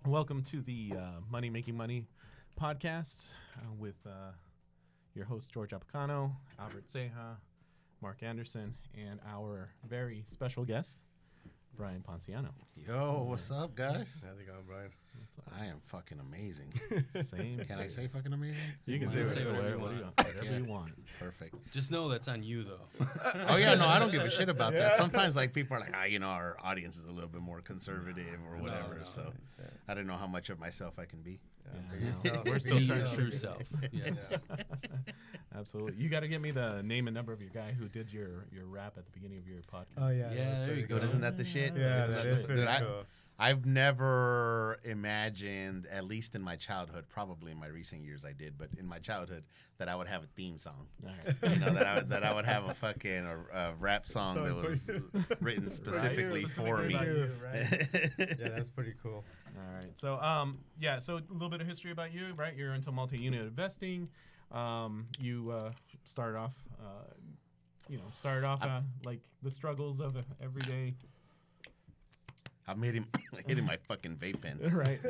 Welcome to the Money Making Money podcast with your host, George Apicano, Albert Ceja, Mark Anderson, and our very special guest, Brayand Ponciano. Yo, what's up, guys? How's it going, Brian? I am fucking amazing. Same. Can I say fucking amazing? You can say whatever you want. Whatever you want. Perfect. Just know that's on you, though. Oh, yeah, no, I don't give a shit about that. Sometimes, like, people are like, our audience is a little bit more conservative or whatever, so I don't know how much of myself I can be. We're still Be trying your to true self. Yes. Absolutely. You got to get me the name and number of your guy who did your rap at the beginning of your podcast. Oh yeah. Yeah, there you go. But isn't that the shit? Yeah, Isn't that the is f- pretty dude, cool. I've never imagined, at least in my childhood, probably in my recent years I did, but in my childhood, that I would have a theme song. All right. You know, that I would have a fucking a rap song that was written specifically for me. Right? Yeah, that's pretty cool. All right. So, so a little bit of history about you, right? You're into multi-unit investing. You started off, like the struggles of everyday. I'm hitting my fucking vape pen. Right.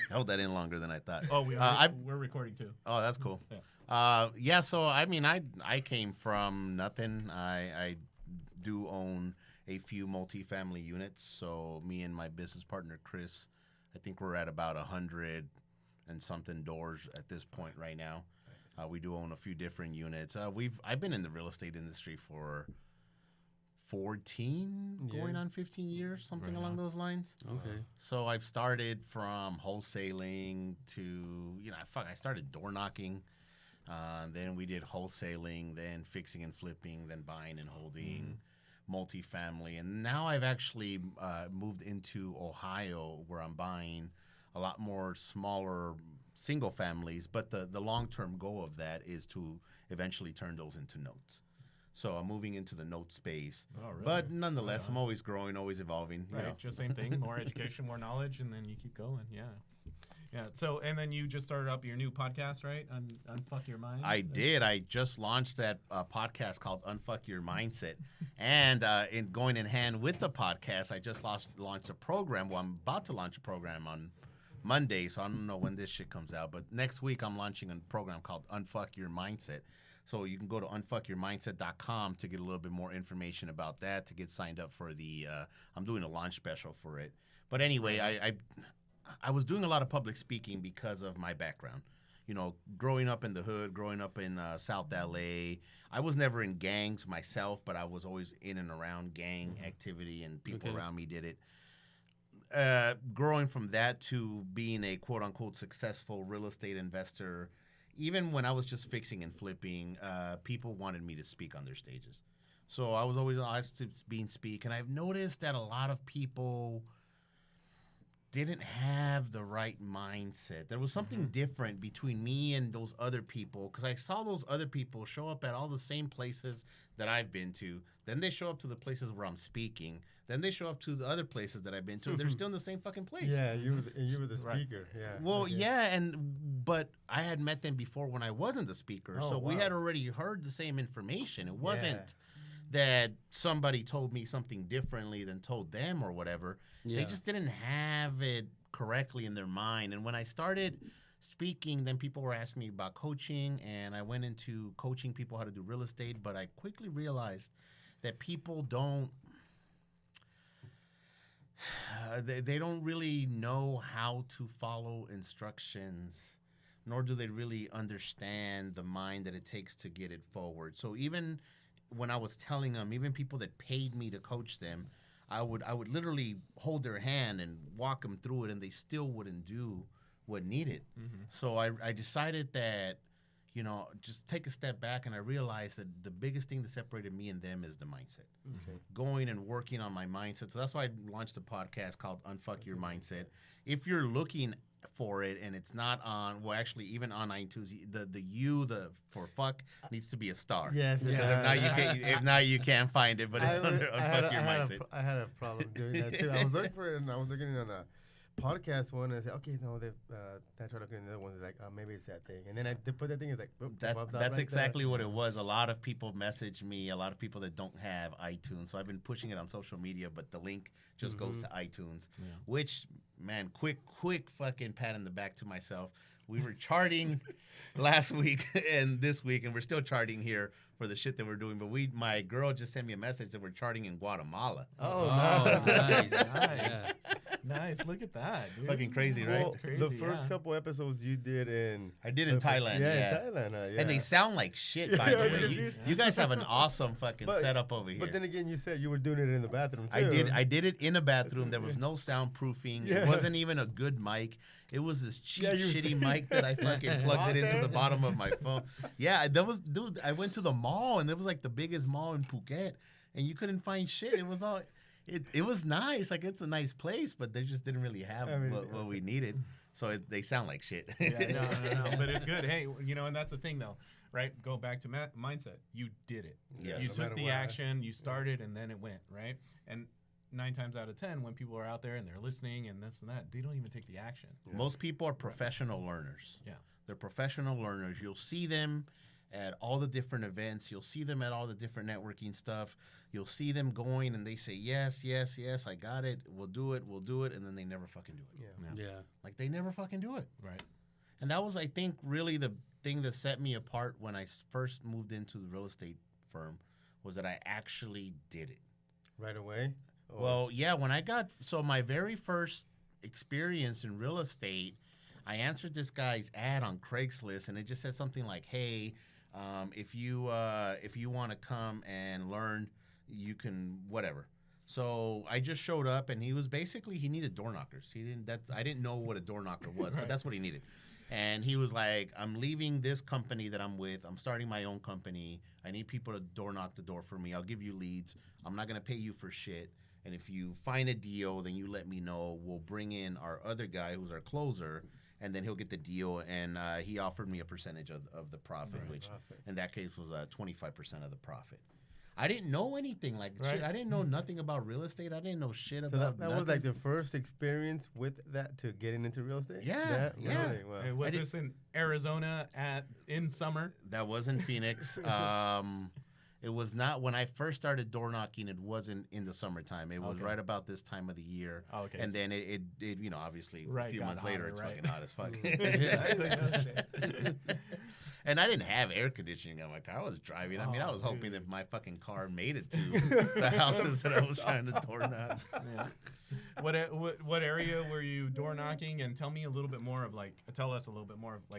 Held that in longer than I thought. Oh, we're recording too. Oh, that's cool. Yeah. So I mean, I came from nothing. I do own a few multifamily units. So me and my business partner Chris, I think we're at about 100 and something doors at this point right now. We do own a few different units. I've been in the real estate industry for 14, going on 15 years, something along those lines. Okay. So I've started from wholesaling to, I started door knocking. Then we did wholesaling, then fixing and flipping, then buying and holding, multifamily. And now I've actually moved into Ohio where I'm buying a lot more smaller single families. But the long-term goal of that is to eventually turn those into notes. So I'm moving into the note space. Oh, really? But nonetheless, I'm always growing, always evolving. Right. You know? Just same thing. More education, more knowledge, and then you keep going. Yeah. Yeah. So, and then you just started up your new podcast, right? Unfuck Your Mind. I did. I just launched that podcast called Unfuck Your Mindset. And in going in hand with the podcast, I just launched a program. Well, I'm about to launch a program on Monday, so I don't know when this shit comes out. But next week, I'm launching a program called Unfuck Your Mindset. So you can go to unfuckyourmindset.com to get a little bit more information about that, to get signed up for the I'm doing a launch special for it. But anyway, I was doing a lot of public speaking because of my background. You know, growing up in the hood, growing up in South LA. I was never in gangs myself, but I was always in and around gang activity, and people around me did it. Growing from that to being a quote-unquote successful real estate investor, even when I was just fixing and flipping, people wanted me to speak on their stages. So I was always asked to speak. And I've noticed that a lot of people didn't have the right mindset. There was something different between me and those other people, because I saw those other people show up at all the same places that I've been to. Then they show up to the places where I'm speaking. Then they show up to the other places that I've been to. They're still in the same fucking place. Yeah, you were the Right. speaker. Yeah. Well, Okay. yeah, but I had met them before when I wasn't the speaker, Oh, so we wow. had already heard the same information. It wasn't that somebody told me something differently than told them or whatever. They Yeah. just didn't have it correctly in their mind. And when I started speaking, then people were asking me about coaching, and I went into coaching people how to do real estate. But I quickly realized that people don't. They don't really know how to follow instructions, nor do they really understand the mind that it takes to get it forward. So even when I was telling them, even people that paid me to coach them, I would literally hold their hand and walk them through it, and they still wouldn't do what needed. So I decided that, just take a step back, and I realized that the biggest thing that separated me and them is the mindset. Going and working on my mindset. So that's why I launched a podcast called Unfuck Your Mindset. If you're looking for it and it's not on, well, actually, even on iTunes, the for fuck needs to be a star. Yes. Because if not, you can't find it. But it's under Unfuck Your Mindset. I had a problem doing that too. I was looking for it, and I was looking on a podcast one and say, okay, no, they I try to look at another one. It's like, maybe it's that thing. And then I put that thing. It's like, boop, popped out That's right exactly there. what it was. A lot of people message me. A lot of people that don't have iTunes. So I've been pushing it on social media, but the link just goes to iTunes. Yeah. Which, man, quick fucking pat in the back to myself. We were charting last week and this week, and we're still charting here for the shit that we're doing. But my girl just sent me a message that we're charting in Guatemala. Oh, nice. Nice. Yeah. Nice. Look at that, dude. Fucking crazy, right? Well, Crazy, the first yeah. couple episodes you did in... I did in Thailand. Yeah. in Thailand. Yeah. And they sound like shit, by the Yeah, way. you- You guys have an awesome fucking But- setup over here. But then again, you said you were doing it in the bathroom, too. I did it in a bathroom. There was no soundproofing. Yeah. It wasn't even a good mic. It was this cheap, Yeah, you- shitty mic that I fucking plugged Out it into there? the bottom of my phone. Yeah, that was, dude, I went to the mall, and it was like the biggest mall in Phuket, and you couldn't find shit. It was all, it was nice. Like, it's a nice place, but they just didn't really have what we needed. So they sound like shit. Yeah, no. But it's good. Hey, and that's the thing, though, right? Go back to mindset. You did it. Yes. You No took matter the what. action. You started, and then it went, right? And 9 times out of 10, when people are out there and they're listening and this and that, they don't even take the action. Yeah. Most people are professional learners. Yeah. They're professional learners. You'll see them at all the different events. You'll see them at all the different networking stuff. You'll see them going and they say, yes, I got it. We'll do it. And then they never fucking do it. Yeah. Yeah. Like, they never fucking do it. Right. And that was, I think, really the thing that set me apart when I first moved into the real estate firm was that I actually did it. Right away? Or- Well, yeah, so my very first experience in real estate, I answered this guy's ad on Craigslist, and it just said something like, hey, if you want to come and learn, you can whatever. So I just showed up, and he needed door knockers. I didn't know what a door knocker was, but that's what he needed. And he was like, I'm leaving this company that I'm with. I'm starting my own company. I need people to door knock the door for me. I'll give you leads. I'm not going to pay you for shit. And if you find a deal, then you let me know. We'll bring in our other guy who's our closer, and then he'll get the deal. And he offered me a percentage of the profit, which in that case was 25% of the profit. I didn't know anything like shit. I didn't know nothing about real estate. I didn't know shit So about that was like the first experience with that to getting into real estate? Yeah. Really? Wow. Hey, was this in Arizona in summer? That was in Phoenix. It was not when I first started door knocking. It wasn't in the summertime. It was right about this time of the year. Oh, okay. And then it obviously a few got months later, hotter, it's right. fucking hot as fuck. Exactly, no shit. And I didn't have air conditioning on my car. I was driving. I mean, I Oh, was hoping dude. that my fucking car made it to the houses that I was trying to door knock. Yeah. What area were you door knocking? And tell us a little bit more of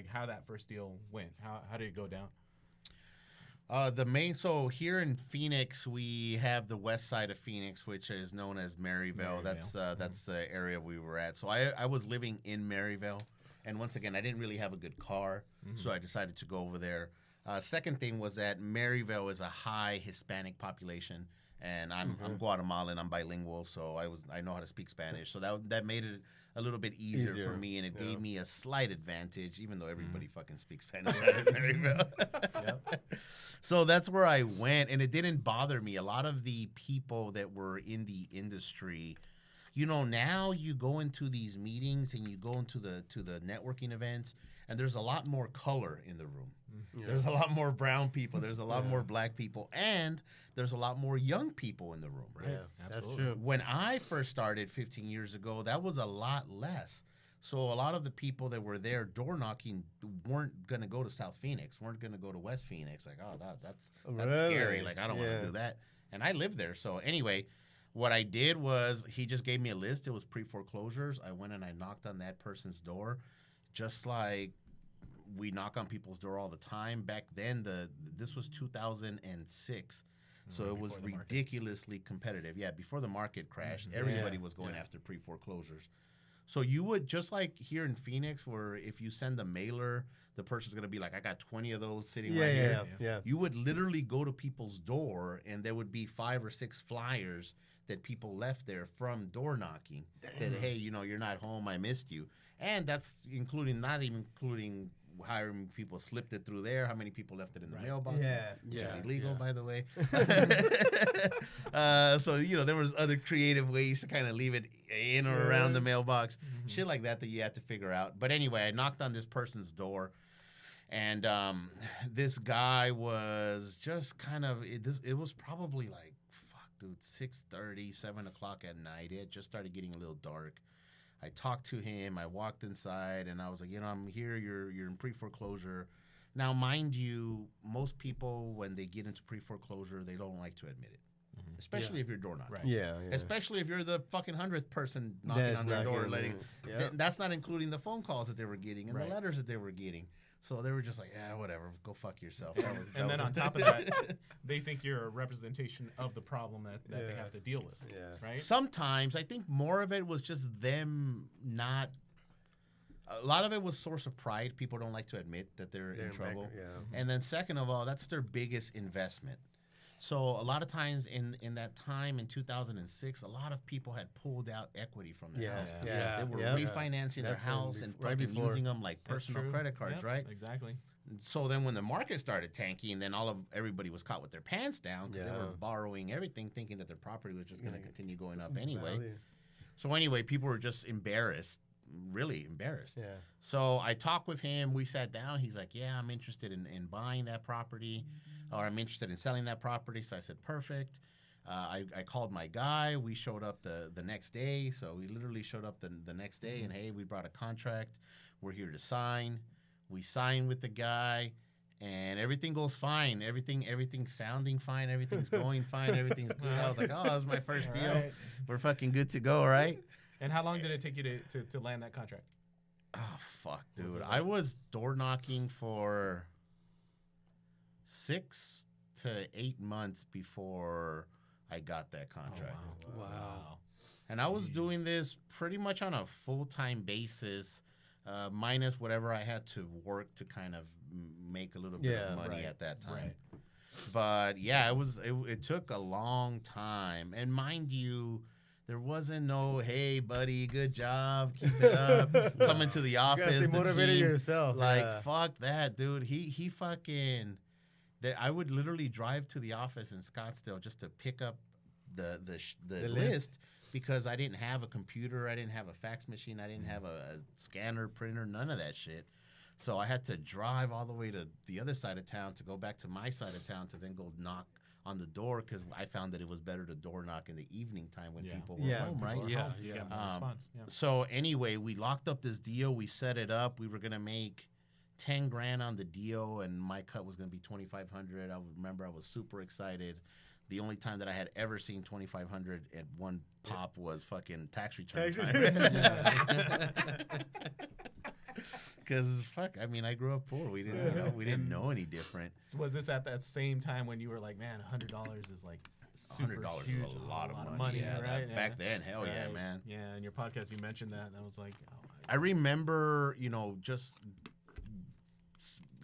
how that first deal went. How did it go down? So here in Phoenix, we have the west side of Phoenix, which is known as Maryvale. That's the area we were at. So I was living in Maryvale, and once again, I didn't really have a good car, so I decided to go over there. Second thing was that Maryvale is a high Hispanic population, and I'm Guatemalan. I'm bilingual, so I know how to speak Spanish. So that made it a little bit easier for me, and it gave me a slight advantage, even though everybody fucking speaks Spanish out in Maryvale. So that's where I went, and it didn't bother me. A lot of the people that were in the industry, now you go into these meetings and you go into the networking events, and there's a lot more color in the room. Yeah. There's a lot more brown people. There's a lot more black people, and there's a lot more young people in the room. Right. Yeah, that's Absolutely. true. When I first started 15 years ago, that was a lot less. So a lot of the people that were there door knocking weren't going to go to South Phoenix, weren't going to go to West Phoenix. Like, oh, that's Really? scary. Like, I don't want to do that. And I lived there. So anyway, what I did was he just gave me a list. It was pre-foreclosures. I went and I knocked on that person's door, just like we knock on people's door all the time. Back then, this was 2006. So it was Before the market. ridiculously competitive. Yeah, before the market crashed, everybody was going after pre-foreclosures. So you would, just like here in Phoenix, where if you send a mailer, the person's going to be like, I got 20 of those sitting right here. Yeah. You would literally go to people's door, and there would be 5 or 6 flyers that people left there from door knocking. That, hey, you're not home, I missed you. And that's not even including how many people slipped it through there, how many people left it in the mailbox. Yeah. Which Yeah, is illegal, yeah. by the way. So, there was other creative ways to kind of leave it in or around the mailbox. Shit like that you had to figure out. But anyway, I knocked on this person's door. And this guy was just kind of, it was probably like, fuck, dude, 6:30, 7 o'clock at night. It had just started getting a little dark. I talked to him. I walked inside, and I was like, I'm here. You're in pre-foreclosure. Now, mind you, most people, when they get into pre-foreclosure, they don't like to admit it, especially if you're door knocking. Right. Yeah. Especially if you're the fucking 100th person knocking on their door. That's not including the phone calls that they were getting and the letters that they were getting. So they were just like, yeah, whatever, go fuck yourself. And then on top of that, they think you're a representation of the problem that they have to deal with. Yeah. Right? Sometimes I think more of it was just them not. A lot of it was source of pride. People don't like to admit that they're in trouble. And then second of all, that's their biggest investment. So a lot of times in that time in 2006, a lot of people had pulled out equity from their house. They were refinancing their house and using them like personal credit cards, right? Exactly. So then when the market started tanking, then everybody was caught with their pants down because they were borrowing everything, thinking that their property was just going to continue going up anyway. So anyway, people were just embarrassed. Really embarrassed. Yeah. So I talked with him. We sat down. He's like, yeah, I'm interested in buying that property, or I'm interested in selling that property. So I said, perfect. I called my guy. We showed up the next day. So we literally showed up the next day, and hey, we brought a contract. We're here to sign. We signed with the guy, and everything goes fine. Everything's sounding fine. Everything's going fine. Everything's good. I was like, oh, that was my first deal. Right. We're fucking good to go, right? And how long did it take you to land that contract? Oh, fuck, dude. I was door knocking for 6 to 8 months before I got that contract. Oh, wow. And I was doing this pretty much on a full-time basis, minus whatever I had to work to kind of make a little bit of money at that time. Right. But yeah, it took a long time. And mind you, there wasn't no, hey, buddy, good job, keep it up, coming to the office. You gotta stay motivated yourself. Like, fuck that, dude. He fucking, I would literally drive to the office in Scottsdale just to pick up the list because I didn't have a computer, I didn't have a fax machine, I didn't have a scanner, printer, none of that shit. So I had to drive all the way to the other side of town to go back to my side of town to then go knock on the door because I found that it was better to door knock in the evening time when people were home, right? Yeah, you get more response. Yeah. So anyway, we locked up this deal. We set it up. We were gonna make 10 grand on the deal, and my cut was gonna be 2,500. I remember I was super excited. The only time that I had ever seen 2,500 at one pop was fucking tax return time. Because fuck, I mean, I grew up poor. We didn't know any different. So was this at that same time when you were like, man, $100 is like super $100 huge, is a lot of money, yeah, right? Back then, hell yeah, man. Yeah, in your podcast you mentioned that, and I was like, oh, I remember, just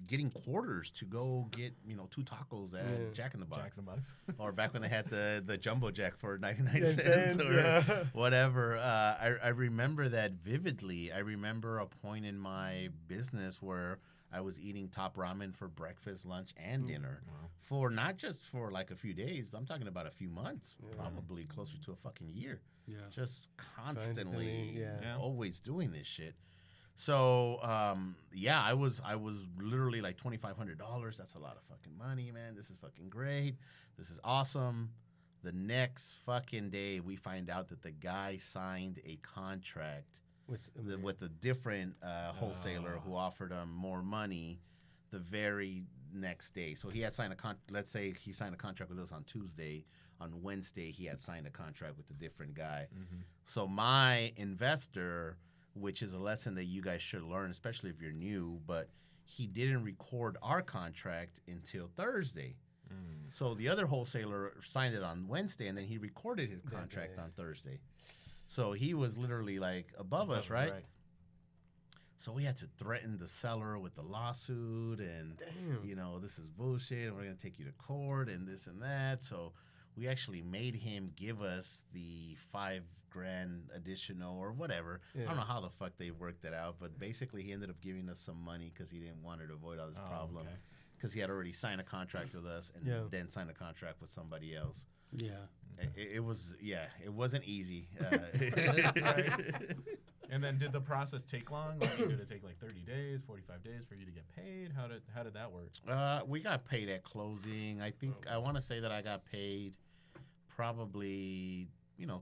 getting quarters to go get 2 tacos at Jack in the Box. Jackson Bucks. Or back when they had the jumbo jack for 99 cents or whatever. I remember that vividly. I remember a point in my business where I was eating top ramen for breakfast, lunch, and dinner for not just for like a few days. I'm talking about a few months, probably closer to a fucking year. Yeah. Just constantly, Yeah. always doing this shit. So I was literally like $2,500. That's a lot of fucking money, man. This is fucking great. This is awesome. The next fucking day, we find out that the guy signed a contract with a different wholesaler who offered him more money the very next day. So he had signed let's say he signed a contract with us on Tuesday. On Wednesday, he had signed a contract with a different guy. So my investor, which is a lesson that you guys should learn, especially if you're new, but he didn't record our contract until Thursday. So the other wholesaler signed it on Wednesday, and then he recorded his contract on Thursday. So he was literally like above us, right? So we had to threaten the seller with the lawsuit and, this is bullshit, and we're going to take you to court and this and that. So we actually made him give us the $5,000 $5,000 additional or whatever. I Yeah. don't know how the fuck they worked it out, but basically he ended up giving us some money because he didn't want to avoid all this problem. Okay. Because he had already signed a contract with us and Yeah. then signed a contract with somebody else. Yeah. It was, it wasn't easy. And then did the process take long? Like, did it take like 30 days, 45 days for you to get paid? How did that work? We got paid at closing. I think I want to say that I got paid probably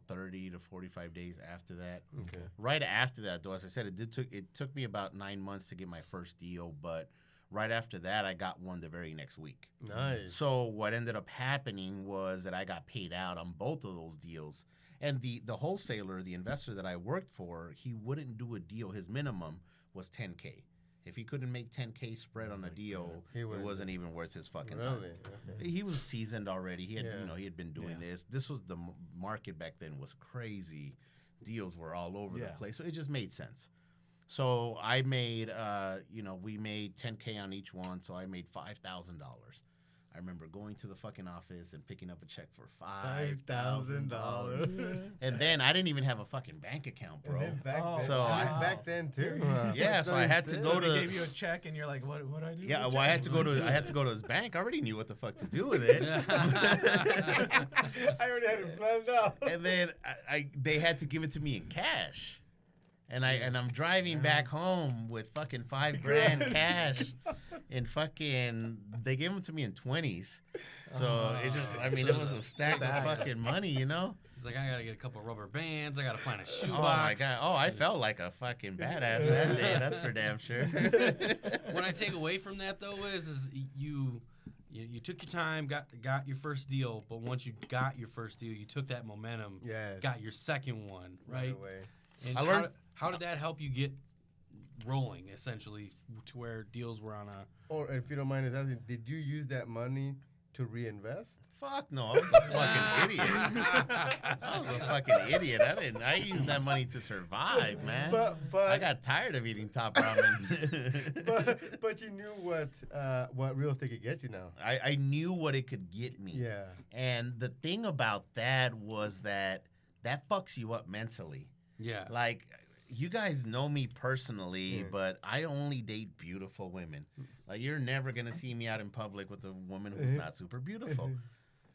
30 to 45 days after that. Okay. Right after that, though, as I said, it took me about 9 months to get my first deal, but right after that, I got one the very next week. Nice. So what ended up happening was that I got paid out on both of those deals. And the wholesaler, the investor that I worked for, he wouldn't do a deal. His minimum was $10K. If he couldn't make $10K spread on a deal, He it wouldn't wasn't even worth his fucking time. Really? Okay. He was seasoned already. He had Yeah. he had been doing Yeah. this. This was the market back then was crazy. Deals were all over the Yeah. place. So it just made sense. So I made we made $10K on each one, so I made $5,000. I remember going to the fucking office and picking up a check for $5,000. And then I didn't even have a fucking bank account, bro. And then back Oh, then, So wow. back then too. Yeah, so I had to So go they to gave you a check, and you're like, what do I do? Yeah, with well, I had checks? to go to his bank. I already knew what the fuck to do with it. I already had it planned out. And then they had to give it to me in cash. And I'm driving back home with fucking $5,000 cash, and they gave them to me in 20s. So it just, it was a stack of fucking money, He's like, I gotta get a couple rubber bands. I gotta find a shoebox. Oh my god! Oh, I felt like a fucking badass that day. That's for damn sure. What I take away from that though is you took your time, got your first deal, but once you got your first deal, you took that momentum, Yes. got your second one, right? away. And I learned- how did that help you get rolling, essentially, to where deals were on a... Or if you don't mind us asking, did you use that money to reinvest? Fuck no, I was a fucking idiot. I was a fucking idiot. I used that money to survive, man. But I got tired of eating top ramen. but you knew what real estate could get you now. I knew what it could get me. Yeah. And the thing about that was that fucks you up mentally. Yeah. Like, you guys know me personally, Yeah. but I only date beautiful women. Like, you're never going to see me out in public with a woman who's not super beautiful.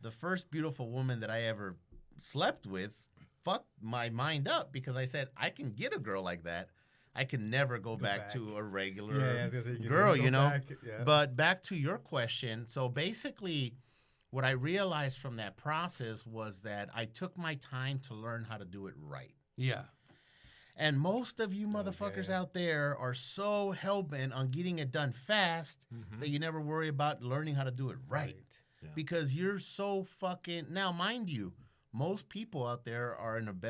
The first beautiful woman that I ever slept with fucked my mind up because I said, I can get a girl like that. I can never go back to a regular Yeah, I was gonna say, you can girl, never go back. Yeah. But back to your question. So basically, what I realized from that process was that I took my time to learn how to do it right. Yeah. And most of you motherfuckers out there are so hell-bent on getting it done fast that you never worry about learning how to do it right. Yeah. Because you're so fucking... Now, mind you, most people out there are in a better